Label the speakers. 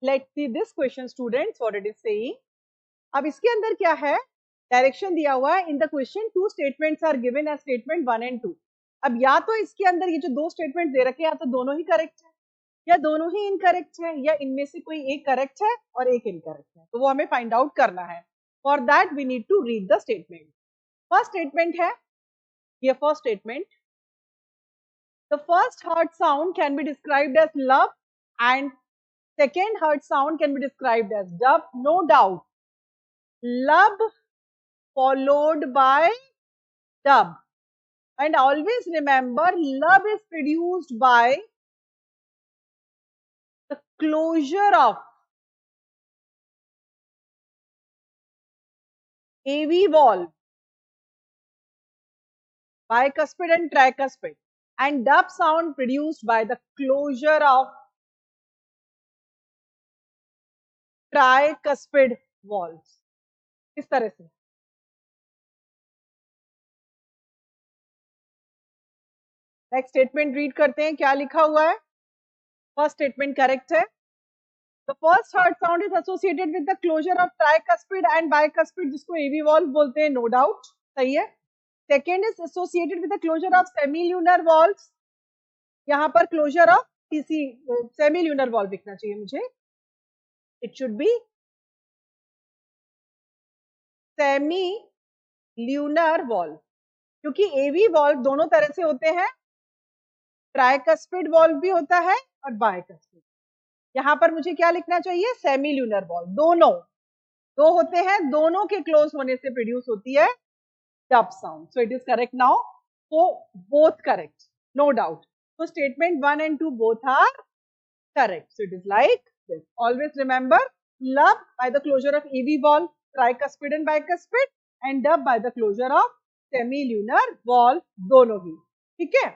Speaker 1: Let's see this question students what it is saying. अब इसके अंदर क्या है, डायरेक्शन दिया हुआ है। In the question two statements are given as statement 1 and 2। अब या तो इसके अंदर ये जो दो स्टेटमेंट दे रखे हैं या तो दोनों ही करेक्ट है या दोनों ही इनकरेक्ट है या इनमें से कोई एक करेक्ट है और एक इनकरेक्ट है, तो वो हमें फाइंड आउट करना है। For that we need to read the statement. First statement है ये, first statement, the first heart sound can be described as lub and second hurt sound can be described as dub. No doubt, love followed by dub. And always remember, love is produced by the closure of AV valve, bicuspid and tricuspid. And dub sound produced by the closure of tricuspid valves. इस तरह से next statement read करते हैं, क्या लिखा हुआ है। First statement correct है। The first heart sound is associated with the closure of tricuspid and bicuspid, जिसको AV valve बोलते हैं, no doubt, सही है। Second is associated with the closure of semilunar valves, यहाँ पर closure of semilunar valve लिखना चाहिए मुझे, it should be semilunar valve, क्योंकि AV valve दोनों तरह से होते हैं, tricuspid valve भी होता है और bicuspid। यहाँ पर मुझे क्या लिखना चाहिए, सेमील्यूनर वॉल्व, दोनों दो होते हैं, दोनों के क्लोज होने से प्रोड्यूस होती है dub sound. So it is correct now, so both correct, no doubt. So statement 1 and 2 both are correct. So it is like this. Always remember, love by the closure of AV valve, tricuspid and bicuspid, and dub by the closure of semilunar valve, दोनों ही, ठीक है।